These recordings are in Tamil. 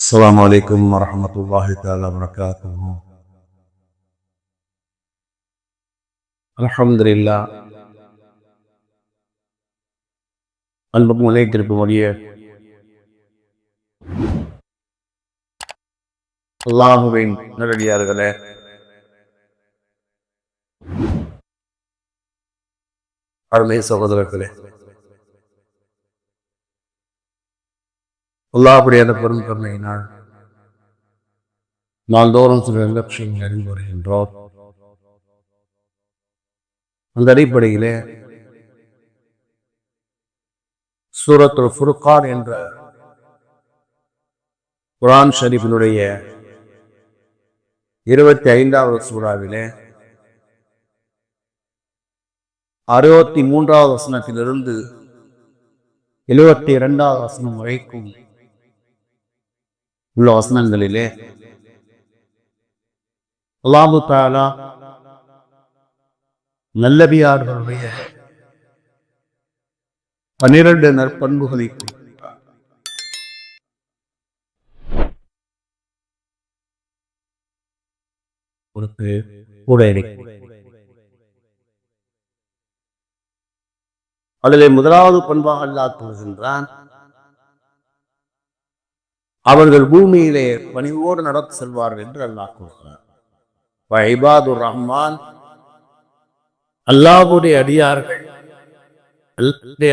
السلام عليكم ورحمة الله تعالى وبركاته. الحمد لله. அன்பும் நிலைத்திருக்கும் வழியே அல்லாஹுவின் நல்லடியார்களே, அருமை சகோதரர்களே, அல்லாஹ்வுடைய அந்த பெரும் கருணையினால் நாள்தோறும் சில லட்சியங்கள் அறிந்து வருகின்றோம். அந்த அடிப்படையிலே சூரத்துல் ஃபுர்கான் என்ற குர்ஆன் ஷரீஃபினுடைய 25வது சூறாவிலே 63வது வசனத்திலிருந்து 72வது வசனம் வரைக்கும் உள்ள வசனங்களிலே அல்லாஹ் தஆலா நல்லபியார்களுடைய 12 நற்பண்புகளை அதிலே முதலாவது பண்பாக அல்லாஹ் கூறுகின்றான், அவர்கள் பூமியிலே பணிவோடு நடந்து செல்வார்கள் என்று அல்லாஹ் கூறுகிறார். இபாதுர் ரஹ்மான், அல்லாஹ்வுடைய அடியார்கள்,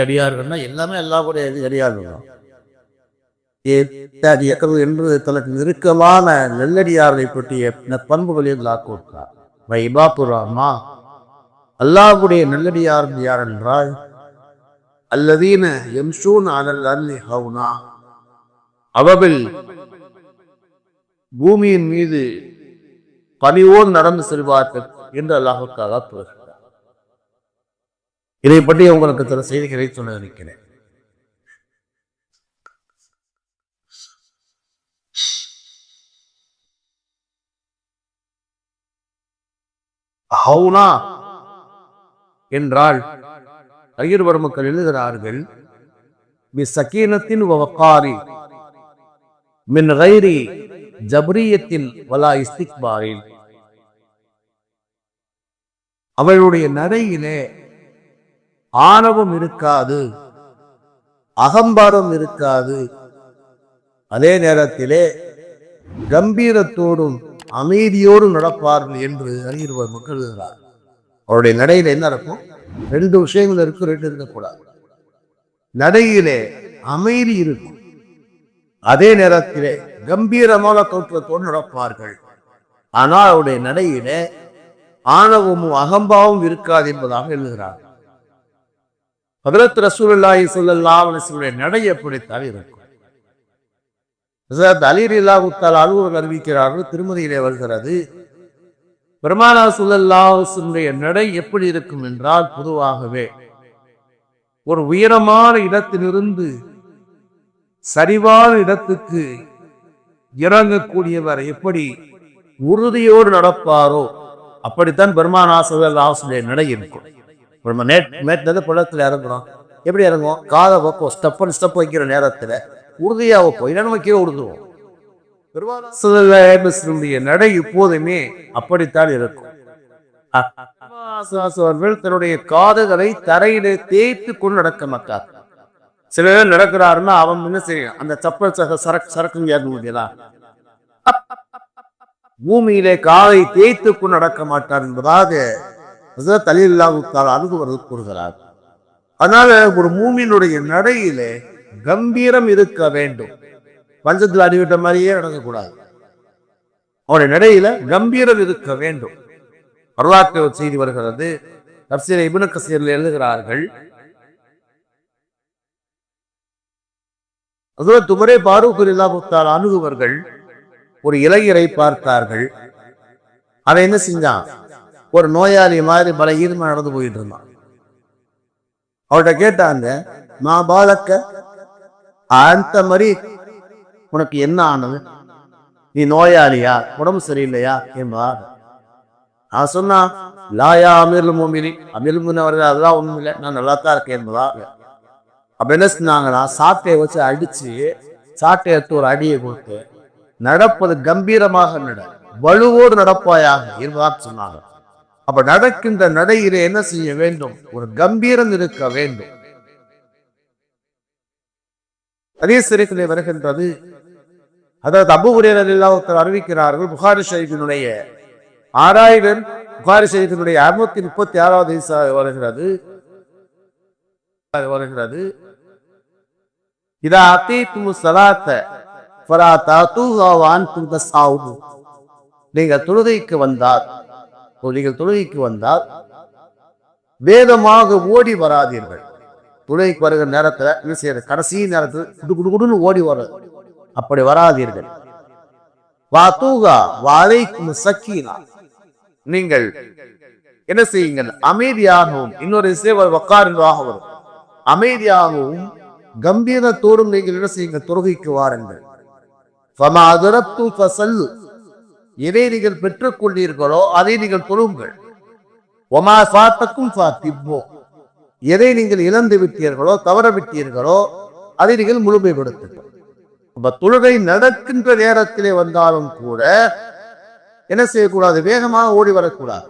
அடியார்கள்னா எல்லாமே அல்லாஹ்வுடைய அடியார்கள் என்று தனக்கு நெருக்கமான நெல்லடியார்களை பற்றிய பண்புகளை அல்லாஹ் கூறுகிறார். இபாதுர் ரஹ்மான், அல்லாஹ்வுடைய நல்லடியார் யார் என்றால் அல்லதீன யம்ஷூன அலல் அர்லி ஹௌனா, அவர்கள் பூமியின் மீது பணிவோடு நடந்து செல்வார்கள் என்று அல்லாஹ் தஆலா கூறுகிறார். இதை பற்றி உங்களுக்கு சில செய்திகளை சொல்ல இருக்கிறேன். ஹௌனா என்றால் ஐயர் பெருமக்கள் எழுதுகிறார்கள், சக்கீனத்தின் வகாரி மின் கைரி ஜப்ரியத்தின் வலா இஸ்திக்பாரில், அவளுடைய நடையிலே ஆணவம் இருக்காது, அகம்பாரம் இருக்காது, அதே நேரத்திலே கம்பீரத்தோடும் அமைதியோடும் நடப்பார்கள் என்று அறிஞர் மக்கள் எழுதுகிறார். அவருடைய நடையில என்ன இருக்கும்? 2 விஷயங்கள் இருக்கும், 2 இருக்கக்கூடாது. நடையிலே அமைதி இருக்கும், அதே நேரத்திலே கம்பீரமான தோற்றத்தோடு நடப்பார்கள். ஆனால் அவருடைய நடையிலே ஆணவமும் அகம்பாவும் இருக்காது என்பதாக எழுதுகிறார். ஹஜ்ரத் ரசூலுல்லாஹி ஸல்லல்லாஹு அலைஹி வஸல்லம் நடை எப்படித்தான் இருக்கும்? ஹஜ்ரத் அலி ரலியல்லாஹு தஆலா அன்ஹு அறிவிக்கிறார்கள், திருமதியிலே வருகிறது, பெருமானார் ஸல்லல்லாஹு அலைஹி வஸல்லம் நடை எப்படி இருக்கும் என்றால், பொதுவாகவே ஒரு உயரமான இடத்திலிருந்து சரிவான இடத்துக்கு இறங்கக்கூடியவர் எப்படி உறுதியோடு நடப்பாரோ அப்படித்தான் பெருமானார் ஸல்லல்லாஹு அலைஹி வஸல்லம் நடை இருக்கும். மேற்றது பள்ளத்துல இறங்குறோம், எப்படி இறங்குவோம்? காதை வைப்போம், ஸ்டெப் வைக்கிற நேரத்துல உறுதியா வைப்போம், இல்லைன்னு வைக்கிற உறுதுவோம். நடை இப்போதுமே அப்படித்தான் இருக்கும். தன்னுடைய காதுகளை தரையிலே தேய்த்து கொண்டு நடக்க மாட்டார். சில பேர் நடக்கிறாருன்னா அவன் என்ன செய்யும்? அந்த சப்பல் சரக்குங்க முடியலா, பூமியிலே காதை தேய்த்து கொண்டு நடக்க மாட்டார் என்பதாக அணுகுவர்கள் கூறுகிறார். அதனால ஒரு மூமியினுடைய நடையிலே கம்பீரம் இருக்க வேண்டும். பஞ்சத்தில் அடிவிட்ட மாதிரியே நடக்கக்கூடாது. அவருடைய நடையில கம்பீரம் இருக்க வேண்டும். வரலாற்று செய்தி வருகிறது, தப்சீர் இப்னு கஸீரில் எழுதுகிறார்கள், ஹஜ்ரத் உமரே ஃபாரூக் ரலியல்லாஹு தஆலா அன்ஹுவர்கள் ஒரு இளைஞரை பார்த்தார்கள். அவன் என்ன செஞ்சான்? ஒரு நோயாளி மாதிரி பலகீனமா நடந்து போயிட்டு இருந்தான். அவர்கிட்ட கேட்டாங்க, மா பாலக்க அந்த மாதிரி உனக்கு என்ன ஆனது? நீ நோயாளியா, உடம்பு சரியில்லையா என்பார். நான் சொன்னா, லாயா அமீருல் முஃமினீன், அமீருல் முஃமினீன் அவர்கள் அதெல்லாம் ஒண்ணும் இல்லை, நான் நல்லா தான் இருக்கேன் என்பதா. அப்ப என்ன சொன்னாங்கன்னா, சாட்டையை வச்சு அடிச்சு, சாட்டை எடுத்து ஒரு அடியை கொடுத்து நடப்பது கம்பீரமாக நட, வலுவோடு நடப்பாயாக என்பதாக சொன்னாங்க. அப்ப நடக்கின்ற நடையிலே என்ன செய்ய வேண்டும்? ஒரு கம்பீரம் இருக்க வேண்டும். அதே சிறைகளே வருகின்றது. அதாவது அபூ ஹுரைரா ரலியல்லாஹு அன்ஹு அறிவிக்கிறார்கள், புகாரி ஷரீஃபினுடைய 6000 புகாரி ஷரீஃபினுடைய 636வது வருகிறது. இதா அத்தீதுமு ஸலாத்த ஃபலா தஅதூஹா வ அன்தும் தஸ்ஆஊன். நீங்கள் தொழுகைக்கு வந்தால் வேகமாக ஓடி வராதீர்கள். தொழுகைக்கு வருகிற நேரத்துல கடைசி நேரத்தில் குடுகுடுன்னு ஓடி வர, அப்படி வராதீர்கள். வாதூகா வஅலைக்கும் ஸக்கீனா. நீங்கள் என்ன செய்யுங்கள்? அமைதியாகவும், இன்னொரு வக்காரின்வாக வரும், அமைதியாகவும் கம்பீரத்தோடும் நீங்கள் என்ன செய்யுங்கள்? தொழுகைக்கு வாருங்கள். ஃபமா அதரப்தும் ஃபஸல்லு. எதை நீங்கள் பெற்றுக் கொண்டீர்களோ அதை நீங்கள் தொழுங்கள். ஒமா ஃபாத்தக்கும் ஃபாத்திம்மு. எதை நீங்கள் இழந்து விட்டீர்களோ, தவற விட்டீர்களோ அதை நீங்கள் முழுமைப்படுத்துங்கள். தொழுகை நடக்கின்ற நேரத்திலே வந்தாலும் கூட என்ன செய்யக்கூடாது? வேகமாக ஓடி வரக்கூடாது.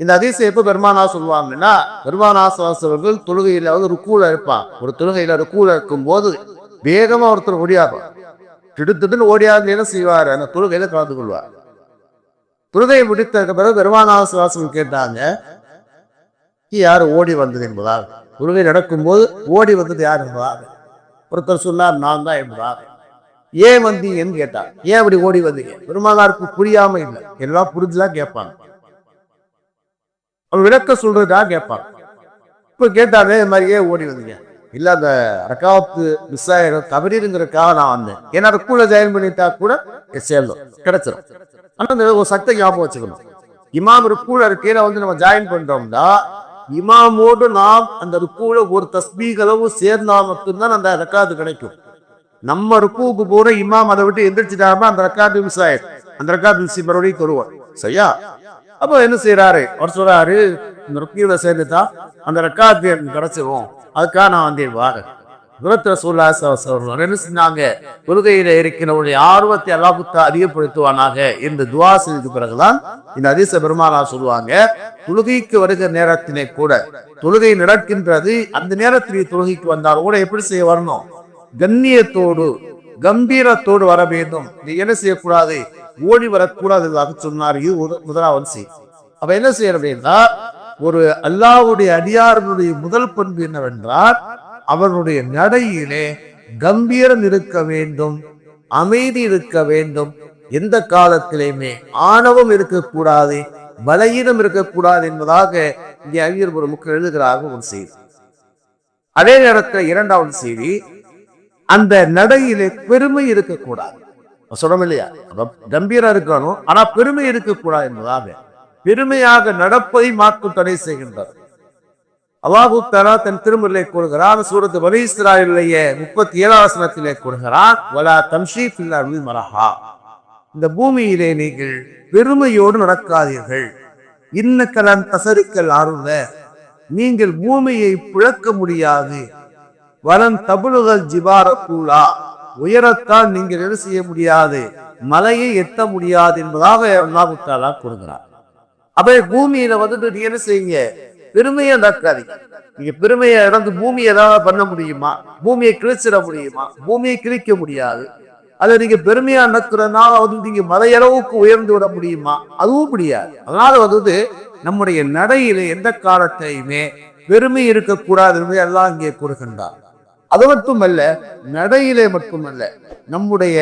இந்த ஹதீஸை எப்ப பெருமானா சொல்லுவாங்கன்னா, பெருமானா அவர்கள் தொழுகையில ருக்கூல இருப்பான். ஒரு தொழுகையில ருக்கூல இருக்கும் போது வேகமா ஒருத்தர் ஓடியாரு, திடுத்துன்னு ஓடியாது என்ன செய்வார்? அந்த தொழுகையில கலந்து கொள்வார். தொழுகையை முடித்ததுக்கு பிறகு பெருமானா கேட்டாங்க, யாரு ஓடி வந்தது என்பதாக. தொழுகை நடக்கும் போது ஓடி வந்தது யார் என்பதாக. ஒருத்தர் சொன்னார், நான் தான் என்பதாக. ஏன் வந்தீங்கன்னு கேட்டார். ஏன் அப்படி ஓடி வந்தீங்க? பெருமானாருக்கு புரியாம இல்லை, எல்லாம் புரிஞ்சுதான் கேட்பாங்க. அவர் விளக்க சொல்றதா கேட்பாங்க. இப்ப கேட்டாங்க, இது மாதிரி ஏன் ஓடி வந்தீங்க? இல்ல, அந்த ரக்காத்து மிஸ் ஆயிடும் தவறிங்கிறதுக்காக நான் வந்தேன். ஏன்னா ருக்கூல ஜாயின் பண்ணிட்டா கூட சேர்ந்தோம், கிடைச்சிடும். ஆனா ஒரு சக்தி ஞாபகம் வச்சுக்கணும். இமாம் ருக்கூல இருக்கையில நம்ம ஜாயின் பண்றோம்னா, இமாமோடு நாம் அந்த ருக்கூல ஒரு தஸ்பீஹ் அளவு சேர்ந்தா மட்டும்தான் அந்த ரக்காத்து கிடைக்கும். நம்ம ருக்கூவுக்கு போற இமாம் அதை விட்டு எந்திரிச்சிட்டாருன்னா அந்த ரக்காத்து மிஸ் ஆயிடும். அந்த ரக்காத்து மிஸ் மறுபடியும் தொழுவார். சரியா? அப்போ என்ன செய்யறாரு? அவர் சொல்றாரு, இந்த ருக்கியில சேர்ந்துட்டா அந்த ரக்காத்து கிடைச்சிரும், அதுக்காக நான் வந்தேன் வாங்க. என்ன செஞ்சாங்க? தொழுகையில இருக்கிறவருடைய ஆர்வத்தை அல்லாஹ் அதிகப்படுத்துவானாக என்று துவா செய்த பிறகுதான் இந்த ஹதீஸ பெருமானா சொல்லுவாங்க, தொழுகைக்கு வருகிற நேரத்திலே கூட, தொழுகை நடக்கின்றது அந்த நேரத்திலே தொழுகைக்கு வந்தாலும் கூட எப்படி செய்ய வரணும்? கண்ணியத்தோடு கம்பீரத்தோடு வர வேண்டும். நீ என்ன செய்யக்கூடாது? ஓடி வரக்கூடாது சொன்னார். இது முதலாவது செய்தி. அப்ப என்ன செய்யணும் அப்படின்னா, ஒரு அல்லாஹ்வுடைய அடியாரனுடைய முதல் பண்பு என்னவென்றால், அவனுடைய நடையிலே கம்பீரம் இருக்க வேண்டும், அமைதி இருக்க வேண்டும். எந்த காலத்திலேயுமே ஆணவம் இருக்கக்கூடாது, பலகீனம் இருக்கக்கூடாது என்பதாக இங்கே அறிஞர் ஒரு முக்கிய எழுதுகிறார்கள் ஒரு செய்தி. அதே நேரத்தில் இரண்டாவது செய்தி, அந்த நடையிலே பெருமை இருக்கக்கூடாது. சொல்றோம் இல்லையா? கம்பீரம் இருக்கணும், ஆனா பெருமை இருக்கக்கூடாது என்பதாக பெருமையாக நடப்பதை மாற்று தடை செய்கின்றார். அல்லாஹ் தஆலா தன் திருமறையிலே கூறுகிறார், சூரத்து பனி இஸ்ராயீலுடைய 37வது வசனத்திலே கூறுகிறார், வலா தம்ஷீ ஃபில் அர்தி மரஹா. இந்த பூமியிலே நீங்கள் பெருமையோடு நடக்காதீர்கள். இன்னக லன் தஸரிக்கல் அர்த. நீங்கள் பூமியை பிளக்க முடியாது. வலன் தபுலுகல் ஜிபார தூலா. உயரத்தால் நீங்கள் என்ன செய்ய முடியாது? மலையை எட்ட முடியாது என்பதாக அல்லாஹ் தஆலா கூறுகிறார். அப்ப பூமியில நீ என்ன செய்யுங்க? பெருமையை நடக்காதீங்க. நீங்க பெருமையை இறந்து பூமியை ஏதாவது பண்ண முடியுமா? பூமியை கிழிச்சிட முடியுமா? பூமியை கிழிக்க முடியாது. அதை நீங்க பெருமையா நடக்கிறதுனால நீங்க மலையளவுக்கு உயர்ந்து விட முடியுமா? அதுவும் முடியாது. அதனால நம்முடைய நடையில எந்த காலத்தையுமே பெருமை இருக்கக்கூடாது என்பதை எல்லாம் இங்கே கூறுகின்றார். அது மட்டுமல்ல, நடையிலே மட்டுமல்ல, நம்முடைய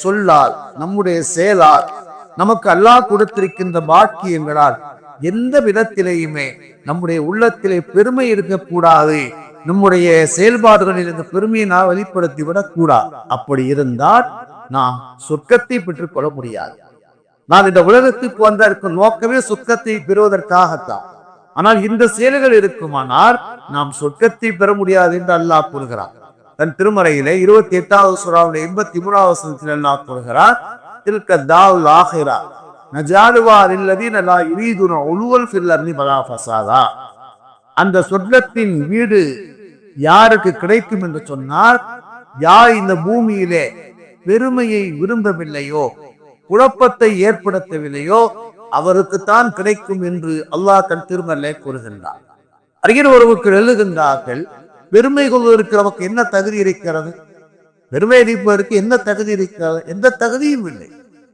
சொல்லால், நம்முடைய செயலால், நமக்கு அல்லாஹ் கொடுத்திருக்கின்ற பாக்கியங்களால் எந்த விதத்திலேயுமே நம்முடைய உள்ளத்திலே பெருமை இருக்கக்கூடாது. நம்முடைய செயல்பாடுகளில் இந்த பெருமையை நான் வெளிப்படுத்தி விடக் கூடாது. அப்படி இருந்தால் நாம் சொர்க்கத்தை பெற்றுக் கொள்ள முடியாது. நான் இந்த உலகத்துக்கு வந்த நோக்கமே சொர்க்கத்தை பெறுவதற்காகத்தான். ஆனால் இந்த செயல்கள் இருக்குமானால் நாம் சொர்க்கத்தை பெற முடியாது என்று அல்லாஹ் கூறுகிறார். தன் திருமறையிலே 28வது சூராவுடைய 83வது வசனத்தில் அல்லாஹ் கூறுகிறார், தில்க தாவுல் ஆஹிரா நஜாலுவா லில்லதீன லா யுரீதுன உலுவல் ஃபில் அர்தி வலா ஃபஸாதா. அந்த சொர்க்கத்தின் வீடு யாருக்கு கிடைக்கும் என்று சொன்னால், யார் இந்த பூமியிலே பெருமையை விரும்பவில்லையோ, குழப்பத்தை ஏற்படுத்தவில்லையோ, அவருக்குத்தான் கிடைக்கும் என்று அல்லாஹ் தன் திருமறை கூறுகின்றார். அறிஞர் ஒருவருக்கு எழுதுகின்றார்கள், பெருமை கொள்வதற்கு நமக்கு என்ன தகுதி இருக்கிறது? பெருமை அளிப்பதற்கு என்ன தகுதி இருக்கிறது? எந்த தகுதியும் இல்லை.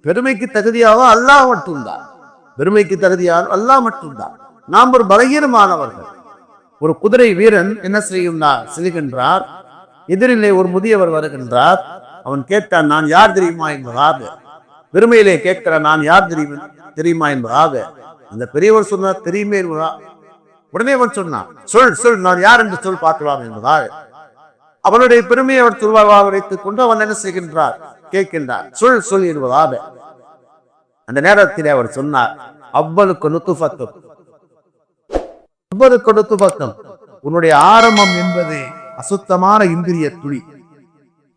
பெருமைக்கு தகுதியாக அல்லாஹ் மட்டும்தான். பெருமைக்கு தகுதியாக அல்லாஹ் மட்டும்தான். நாம் ஒரு பலகீனமானவர்கள். ஒரு குதிரை வீரன் என்ன செய்கின்றார்? எதிரிலே ஒரு முதியவர் வருகின்றார். அவன் கேட்டான், நான் யார் தெரியுமா என்பதாக. பெருமையிலே கேட்கிற, நான் யார் தெரியுமா என்பதாக. அந்த பெரியவர் சொன்னார், தெரியுமே என்பதா. உடனே அவன் சொன்னான், சொல் நான் யார் என்று சொல் பார்க்கலாம் என்பதாக. அவனுடைய பெருமையை அவர் சொல்வாக வைத்துக் கொண்டு அவன் என்ன செய்கின்றார்? கேட்கின்றார், சொல் என்பதாக. அந்த நேரத்திலே அவர் சொன்னார், அவ்வளுக்கு நுத்துஃபத்தும், உன்னுடைய ஆரம்பம் என்பது அசுத்தமான இந்திரிய துளி.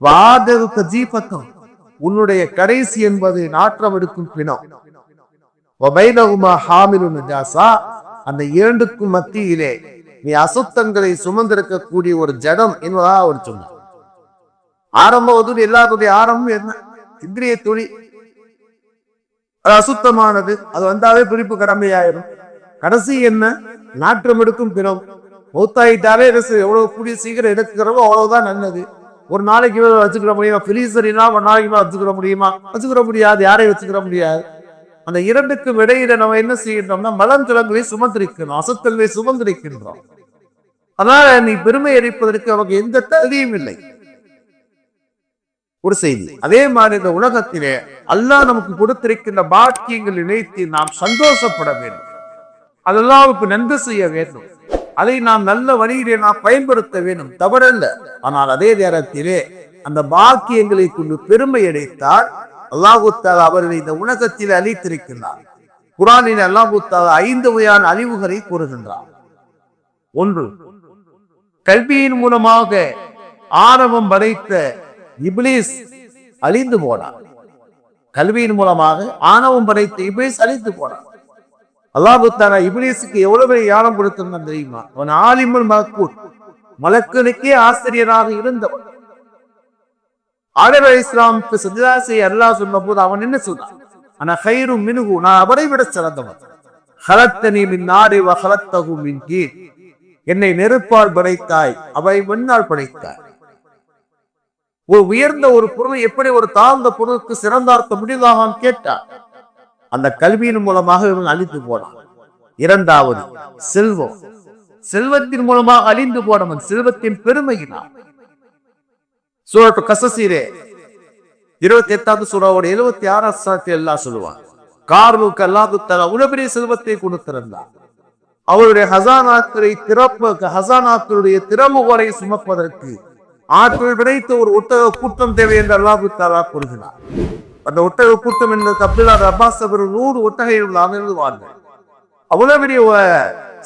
வாதவுக்கு ஜீபத்தும், உன்னுடைய கடைசி என்பது நாற்றம் எடுக்கும் பிணம். அந்த இரண்டுக்கும் மத்தியிலே நீ அசுத்தங்களை சுமந்திருக்கக்கூடிய ஒரு ஜடம் என்பதாக அவர் சொன்னார். ஆரம்பம் எல்லாருடைய ஆரம்பம் என்ன? இந்திரிய துளி. அது அசுத்தமானது. அது வந்தாவே பிரிப்பு கடமையாயிரும். கடைசி என்ன? நாற்றம் எடுக்கும் பிணம். மௌத்தாயிட்டாலே எவ்வளவு கூடிய சீக்கிரம் எடுக்கிறோமோ அவ்வளவுதான் நல்லது. ஒரு நாளைக்கு வச்சுக்கிற முடியுமா? ஃப்ரீசரினா ஒரு நாளைக்கு வச்சுக்கிற முடியுமா? வச்சுக்கிற முடியாது. யாரையும் வச்சுக்கிற முடியாது. அந்த இரண்டுக்கும் இடையில நம்ம என்ன செய்யறோம்னா மலந்திரங்களை சுமந்திருக்கணும், அசுத்தங்களை சுமந்திருக்கின்றோம். அதனால நீ பெருமை அளிப்பதற்கு நமக்கு எந்த தகுதியும் இல்லை. ஒரு செய்தி. அதே மாதிரி இந்த உலகத்திலே அல்லாஹ் நமக்கு கொடுத்திருக்கின்ற பாக்கியங்கள் நினைத்து நாம் சந்தோஷப்பட வேண்டும். அதெல்லாவுக்கு நன்மை செய்ய வேண்டும். அதை நாம் நல்ல வழியிலே நாம் பயன்படுத்த வேண்டும், தவறல்ல. ஆனால் அதே நேரத்திலே அந்த பாக்கியங்களை கொண்டு பெருமை அடைத்தால் அல்லாஹு தஆலா அவர்களை இந்த உலகத்தில் அளித்திருக்கின்றார். குர்ஆனில் அல்லாஹு தஆலா 5 வகையான அழிவுகளை கூறுகின்றார். ஒன்று, கல்வியின் மூலமாக ஆணவம் படைத்த இப்லீஸ் அழிந்து போனார். கல்வியின் மூலமாக ஆணவம் படைத்த இப்லீஸ் அழிந்து போனார். அல்லாஹு தஆலா இப்லீஸுக்கு எவ்வளவு ஞானம் கொடுத்திருந்தான் தெரியுமா? அவன் ஆலிமுல் மலக்கூத், மலக்குகளுக்கே ஆசிரியராக இருந்தவன். ஆதம் அலைஹிஸ்ஸலாமுக்கு சஜ்தா செய்ய அல்லாஹ் சொன்னபோது அவன் என்ன சொன்னான்? அன கைரும் மின்ஹு, நான் அவரை விட சிறந்தவன். ஹலக்தனி மின் நாரி வ ஹலக்தஹு மின் தீன், என்னை நெருப்பால் படைத்தாய், அவரை மண்ணால் படைத்தாய். ஒரு உயர்ந்த ஒரு பொருள் எப்படி ஒரு தாழ்ந்த பொருளுக்கு சிறந்தார்த்த முடியதாக கேட்டார். அந்த கல்வியின் மூலமாக இவன் அழிந்து போனான். இரண்டாவது, செல்வம். செல்வத்தின் மூலமாக அழிந்து போனவன் செல்வத்தின் பெருமையினான். சூரத்து கஸஸிலே 28வது சூராவோட 76 எல்லாம் சொல்லுவான். காரூனுக்கு அல்லாஹ் தஆலா உலகெரிய செல்வத்தை கொடுத்திருந்தார். அவருடைய ஹசானாக்களுடைய திறமுகரை சுமப்பதற்கு ஆற்றல் விளைத்த ஒரு ஒட்டக கூட்டம் தேவை என்று அல்லாஹ் தஆலா கூறுகிறார். அந்த ஒட்டக கூட்டம் என்பது அப்துல்லா அப்பாஸ் அவர்கள் 100 ஒட்டகைகள் அமர்ந்துவார்கள். அவ்வளவு பெரிய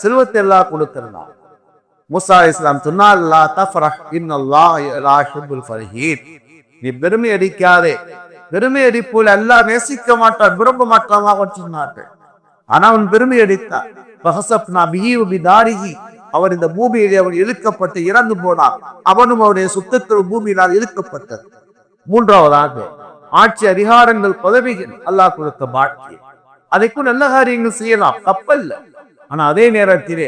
செல்வத்தை எல்லாம் கொடுத்திருந்தார். மூசா அலைஹிஸ்ஸலாம் சொன்னார், லா தஃப்ரஹ் இன்னல்லாஹ லா யுஹிப்புல் ஃபரஹீன், நீ பெருமை அடிக்காதே, பெருமை அடிப்போல் அல்லாஹ் நேசிக்க மாட்டான், விரும்ப மாட்டான் சொன்னார்கள். ஆனா அவன் பெருமை அடித்தார். ஃபஹஸப்னா பிஹி வ பிதாரிஹி, அவர் இந்த பூமியிலே அவன் இழுக்கப்பட்டு இறந்து போனார். அவனும் அவருடைய சுத்தத்தில் பூமியினால் இழுக்கப்பட்டது. மூன்றாவதாக ஆட்சி அதிகாரங்கள், பதவிகள் அல்லாஹ் கொடுத்த பாக்கியம். அதைக்கும் நல்ல காரியங்கள் செய்யலாம், தப்பல்ல. ஆனா அதே நேரத்திலே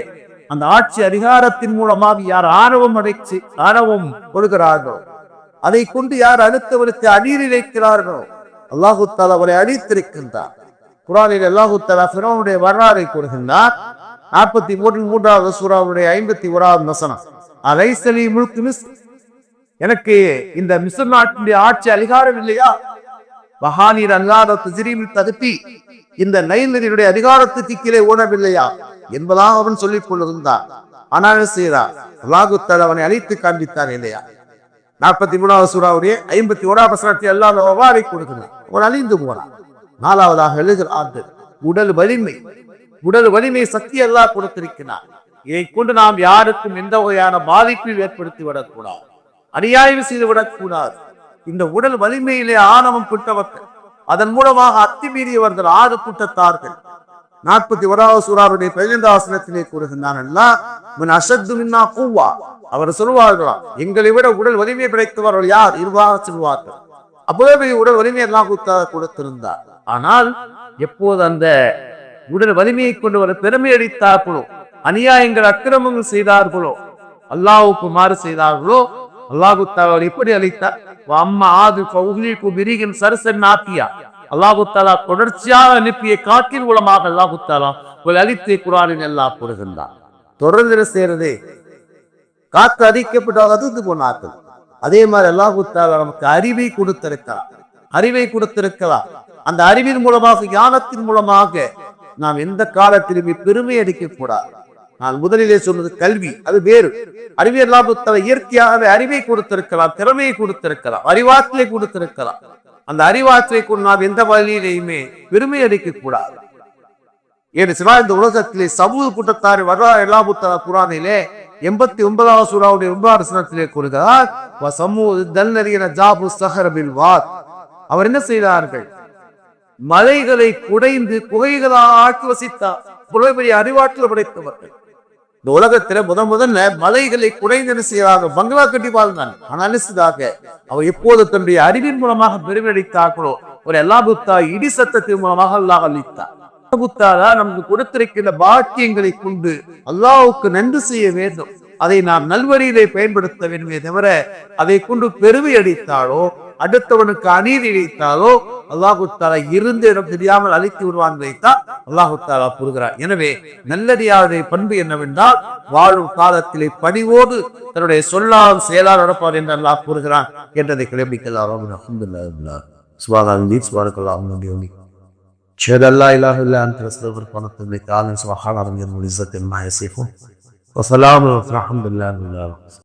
அந்த ஆட்சி அதிகாரத்தின் மூலமாக யார் ஆணவம் கொடுக்கிறார்களோ, அதை கொண்டு யார் அடுத்தவருக்கு அநீதி இழைக்கிறார்களோ அல்லாஹு தஆலா அவரை அழித்திருக்கின்றார். குர்ஆனில் அல்லாஹு தஆலா ஃபிரௌனுடைய வரலாறை கூறுகின்றார். 43வது சூராவுடைய 51வது வசனம். அலைஸலி முல்கு மிஸ்ர், எனக்கு இந்த மிஸ்ர் நாட்டினுடைய ஆட்சி அதிகாரம் இல்லையா? வஹானீர் அல்லாத தஜ்ரீமில் தகுதி, இந்த நைல் நதியுடைய அதிகாரத்துக்கு கீழே ஓடவில்லையா என்பதாக அவன் சொல்லிக் கொண்டிருந்தான். ஆனால் செய்தார், அல்லாஹு தஆலா அவனை அழித்து காண்பித்தார் இல்லையா? 43வது சூராவுடைய 51வது வசனத்தை அல்லாஹ் அவ்வாறே கொடுக்கிறார். அவன் அழிந்து போனான். நாலாவதாக எழுதுகிறார், உடல் வலிமை சக்தி அல்லாஹ் கொடுத்திருக்கிறார். இதை கொண்டு நாம் யாருக்கும் எந்த வகையான பாதிப்பையும் ஏற்படுத்தி விடக்கூடாது, அநியாயம் செய்து விடக்கூடாது. இந்த உடல் வலிமையிலே ஆணவம் புட்டவர்கள், அதன் மூலமாக அத்துமீறியவர்கள் 6 கூட்டத்தார்கள். 41வது சூராவுடைய 15வது வசனத்திலே கூறுகின்றான், அவர் சொல்வார்களாம், எங்களை விட உடல் வலிமை படைத்தவர்கள் யார்? இருவாக சொல்வார்கள். அப்போது உடல் வலிமை அல்லாஹ் கொடுத்திருந்தார். ஆனால் எப்போது அந்த உடல் வலிமையை கொண்டு வர பெருமை அடித்தார்களோ, அநியாயங்கள் அக்கிரமங்கள் செய்தார்களோ, அல்லாஹ்வுக்கு மாறு செய்தார்களோ, அல்லாஹ் தஆலா எப்படி அளித்தார்? அம்மா ஆது ஃபௌலிகு பிரிகின் சர்சன் ஆத்தியா. அல்லாஹ் தஆலா தொடர்ச்சியாக அனுப்பிய காற்றின் மூலமாக அல்லாஹ் தஆலா ஒரு அளித்தை குர்ஆனில் அல்லாஹ் கூறுகின்றார். தொடர்ந்து செய்யறதே காத்து அதிக்கப்பட்டால் அது போனார்கள். அதே மாதிரி அல்லாஹ் தஆலா நமக்கு அறிவை கொடுத்திருக்கிறார். அந்த அறிவின் மூலமாக, ஞானத்தின் மூலமாக நாம் எந்த காலத்திலுமே பெருமை அடிக்க கூடாது. நான் முதலிலே சொன்னது கல்வி, அது வேறு. அறிவை அல்லாஹ் தஆலா இயற்கையாகவே அறிவை கொடுத்திருக்கலாம், திறமையை கொடுத்திருக்கலாம், அறிவாற்றலை கொடுத்திருக்கலாம். அந்த அறிவாற்றலை கொண்டு நாம் எந்த வழியிலையுமே பெருமை அடிக்க கூடாது. ஏன்னு இந்த உலகத்திலே சமூக கூட்டத்தார் வரா அல்லாஹ் தஆலா குர்ஆனிலே 89வது சூராவுடைய 9வது வசனத்திலே கூறுகிறார், அவர் என்ன செய்தார்கள்? மலைகளை குடைந்து குகைகளாக ஆக்கி வசித்தார். பெரிய அறிவாற்றல் படைத்தவர்கள். இந்த உலகத்துல முதல்ல மலைகளை குடைந்து என்ன செய்யறாங்க? பங்களா கட்டி வாழ்ந்தாங்க. ஆனால் அவர் எப்போது தன்னுடைய அறிவின் மூலமாக பெருமையடித்தார்களோ, ஒரு அல்லாஹ் இடி சத்தத்தின் மூலமாக அல்லாஹ் அளித்தார். நமக்கு கொடுத்திருக்கின்ற பாக்கியங்களை கொண்டு அல்லாஹ்வுக்கு நன்றி செய்ய வேண்டும். அதை நாம் நல்வழியிலே பயன்படுத்த வேண்டுமே தவிர அதை கொண்டு பெருமை அடித்தாலோ, அடுத்தவனுக்கு அநீதி இழைத்தாலோ அல்லாஹ் தஆலா இருந்து இடம் தெரியாமல் அழித்து விடுவான் வைத்தால் அல்லாஹ் தஆலா கூறுகிறார். எனவே நல்லடியாருடைய பண்பு என்னவென்றால், வாழும் காலத்திலே பணிவோடு தன்னுடைய சொல்லால் செயலால் நடப்பார் என்று அல்லாஹ் கூறுகிறான் என்றதை கிளம்பிக்கலாம். أشهد أن لا إله إلا أنت أستغفرك وأتوب إليك. سبحان ربك رب العزة عما يصفون وسلام على المرسلين والحمد لله رب العالمين.